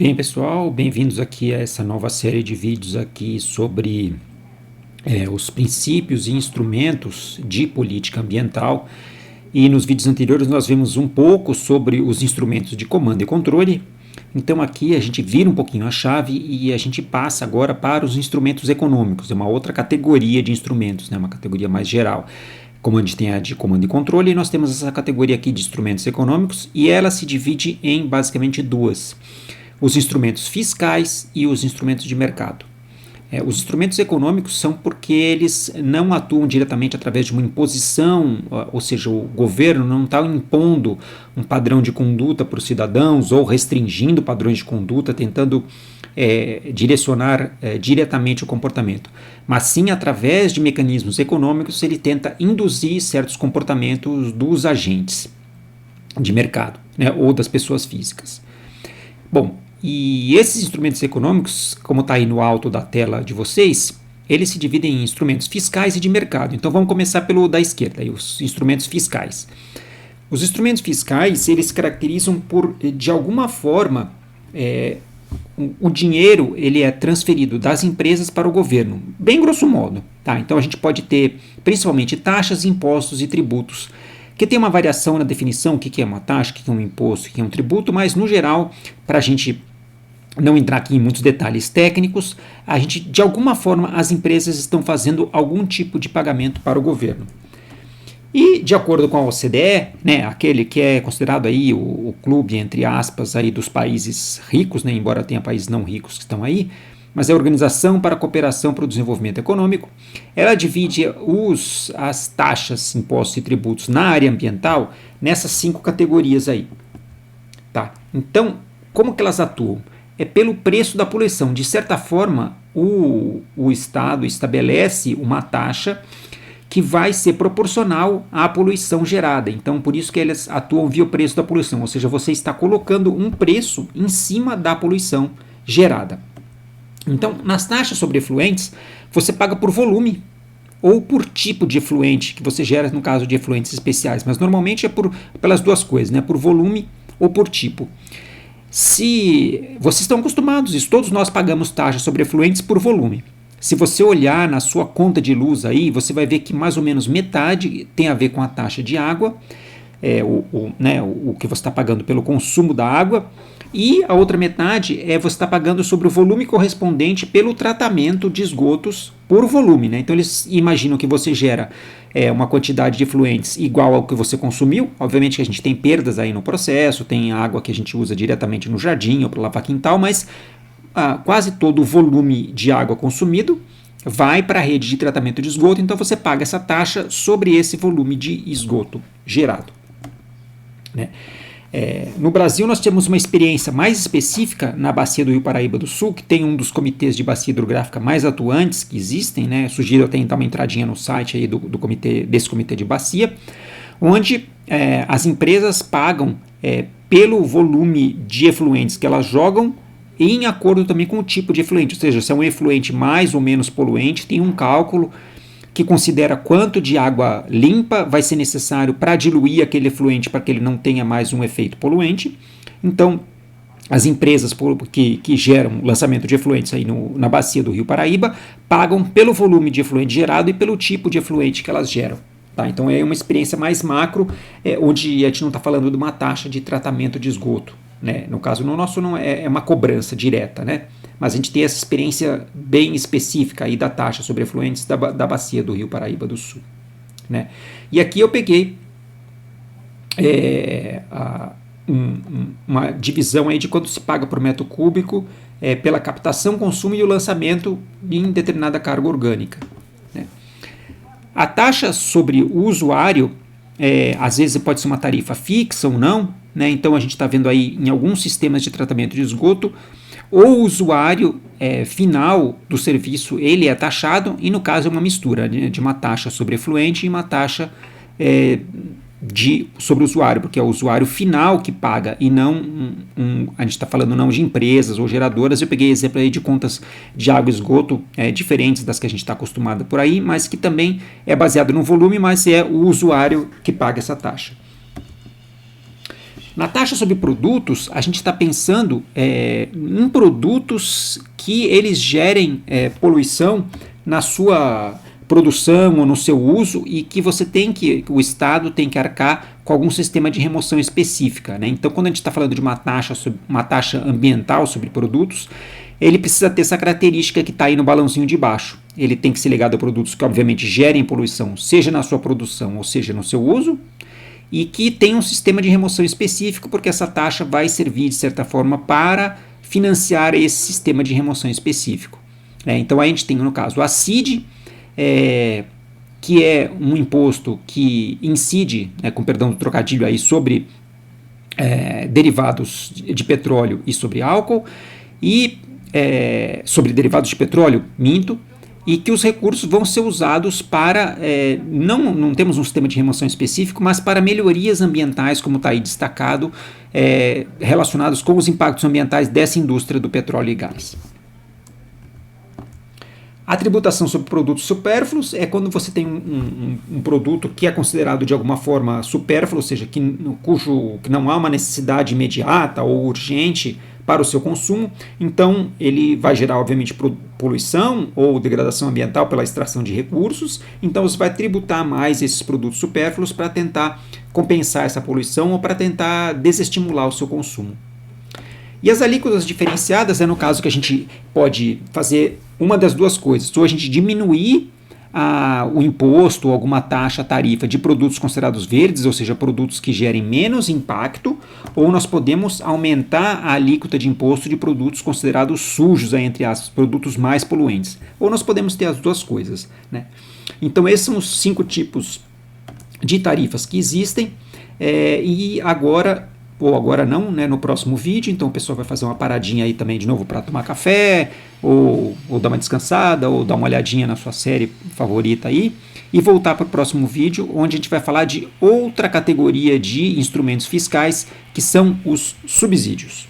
Bem, pessoal, bem-vindos aqui a essa nova série de vídeos aqui sobre os princípios e instrumentos de política ambiental. E nos vídeos anteriores nós vimos um pouco sobre os instrumentos de comando e controle. Então aqui a gente vira um pouquinho a chave e a gente passa agora para os instrumentos econômicos. É uma outra categoria de instrumentos, né? Uma categoria mais geral. Como a gente tem a de comando e controle, nós temos essa categoria aqui de instrumentos econômicos e ela se divide em basicamente duas: os instrumentos fiscais e os instrumentos de mercado. Os instrumentos econômicos são porque eles não atuam diretamente através de uma imposição, ou seja, o governo não está impondo um padrão de conduta para os cidadãos ou restringindo padrões de conduta, tentando direcionar diretamente o comportamento, mas sim através de mecanismos econômicos ele tenta induzir certos comportamentos dos agentes de mercado, né, ou das pessoas físicas. Bom, e esses instrumentos econômicos, como está aí no alto da tela de vocês, eles se dividem em instrumentos fiscais e de mercado. Então vamos começar pelo da esquerda, os instrumentos fiscais. Os instrumentos fiscais, eles se caracterizam por, de alguma forma, o dinheiro ele é transferido das empresas para o governo, bem grosso modo. Tá? Então a gente pode ter principalmente taxas, impostos e tributos, que tem uma variação na definição, o que é uma taxa, o que é um imposto, o que é um tributo, mas no geral, para a gente não entrar aqui em muitos detalhes técnicos, a gente, de alguma forma, as empresas estão fazendo algum tipo de pagamento para o governo. E, de acordo com a OCDE, né, aquele que é considerado aí o clube, entre aspas, aí dos países ricos, né, embora tenha países não ricos que estão aí, mas é a Organização para a Cooperação para o Desenvolvimento Econômico, ela divide as taxas, impostos e tributos na área ambiental nessas 5 categorias aí. Tá? Então, como que elas atuam? É pelo preço da poluição. De certa forma, o Estado estabelece uma taxa que vai ser proporcional à poluição gerada. Então, por isso que eles atuam via o preço da poluição, ou seja, você está colocando um preço em cima da poluição gerada. Então, nas taxas sobre efluentes, você paga por volume ou por tipo de efluente que você gera no caso de efluentes especiais, mas normalmente é pelas duas coisas, né? Por volume ou por tipo. Se vocês estão acostumados, todos nós pagamos taxa sobre efluentes por volume. Se você olhar na sua conta de luz aí, você vai ver que mais ou menos metade tem a ver com a taxa de água, o que você está pagando pelo consumo da água, e a outra metade você está pagando sobre o volume correspondente pelo tratamento de esgotos por volume. Né? Então eles imaginam que você gera uma quantidade de efluentes igual ao que você consumiu. Obviamente que a gente tem perdas aí no processo, tem água que a gente usa diretamente no jardim ou para lavar quintal, mas quase todo o volume de água consumido vai para a rede de tratamento de esgoto, então você paga essa taxa sobre esse volume de esgoto gerado. Né? No Brasil nós temos uma experiência mais específica na bacia do Rio Paraíba do Sul, que tem um dos comitês de bacia hidrográfica mais atuantes que existem, né? Sugiro até dar uma entradinha no site aí desse comitê de bacia, onde as empresas pagam pelo volume de efluentes que elas jogam em acordo também com o tipo de efluente, ou seja, se é um efluente mais ou menos poluente, tem um cálculo que considera quanto de água limpa vai ser necessário para diluir aquele efluente para que ele não tenha mais um efeito poluente. Então, as empresas que geram lançamento de efluentes aí na bacia do Rio Paraíba pagam pelo volume de efluente gerado e pelo tipo de efluente que elas geram. Tá? Então, é uma experiência mais macro, onde a gente não está falando de uma taxa de tratamento de esgoto. Né? No caso, no nosso não é uma cobrança direta, né? Mas a gente tem essa experiência bem específica aí da taxa sobre efluentes da bacia do Rio Paraíba do Sul. Né? E aqui eu peguei uma divisão aí de quanto se paga por metro cúbico pela captação, consumo e o lançamento em determinada carga orgânica. Né? A taxa sobre o usuário, às vezes pode ser uma tarifa fixa ou não, né? Então a gente está vendo aí em alguns sistemas de tratamento de esgoto, o usuário final do serviço ele é taxado, e no caso é uma mistura de uma taxa sobre efluente e uma taxa sobre o usuário, porque é o usuário final que paga e não a gente está falando não de empresas ou geradoras. Eu peguei exemplo aí de contas de água e esgoto diferentes das que a gente está acostumado por aí, mas que também é baseado no volume, mas é o usuário que paga essa taxa. Na taxa sobre produtos, a gente está pensando em produtos que eles gerem poluição na sua produção ou no seu uso e que o Estado tem que arcar com algum sistema de remoção específica, né? Então, quando a gente está falando de uma taxa ambiental sobre produtos, ele precisa ter essa característica que está aí no balãozinho de baixo. Ele tem que ser ligado a produtos que, obviamente, gerem poluição, seja na sua produção ou seja no seu uso, e que tem um sistema de remoção específico, porque essa taxa vai servir, de certa forma, para financiar esse sistema de remoção específico. Então, a gente tem, no caso, a CID, que é um imposto que incide, com perdão do trocadilho aí, sobre derivados de petróleo e sobre álcool, e sobre derivados de petróleo, minto, e que os recursos vão ser usados para, não temos um sistema de remoção específico, mas para melhorias ambientais, como está aí destacado, relacionados com os impactos ambientais dessa indústria do petróleo e gás. A tributação sobre produtos supérfluos é quando você tem um produto que é considerado de alguma forma supérfluo, ou seja, que não há uma necessidade imediata ou urgente para o seu consumo, então ele vai gerar, obviamente, poluição ou degradação ambiental pela extração de recursos, então você vai tributar mais esses produtos supérfluos para tentar compensar essa poluição ou para tentar desestimular o seu consumo. E as alíquotas diferenciadas é no caso que a gente pode fazer uma das duas coisas, ou a gente diminuir o imposto ou alguma taxa, tarifa de produtos considerados verdes, ou seja, produtos que gerem menos impacto, ou nós podemos aumentar a alíquota de imposto de produtos considerados sujos, entre aspas, produtos mais poluentes. Ou nós podemos ter as duas coisas, né? Então esses são os 5 tipos de tarifas que existem, e agora não, né, no próximo vídeo, então o pessoal vai fazer uma paradinha aí também de novo para tomar café, ou dar uma descansada, ou dar uma olhadinha na sua série favorita aí, e voltar para o próximo vídeo, onde a gente vai falar de outra categoria de instrumentos fiscais, que são os subsídios.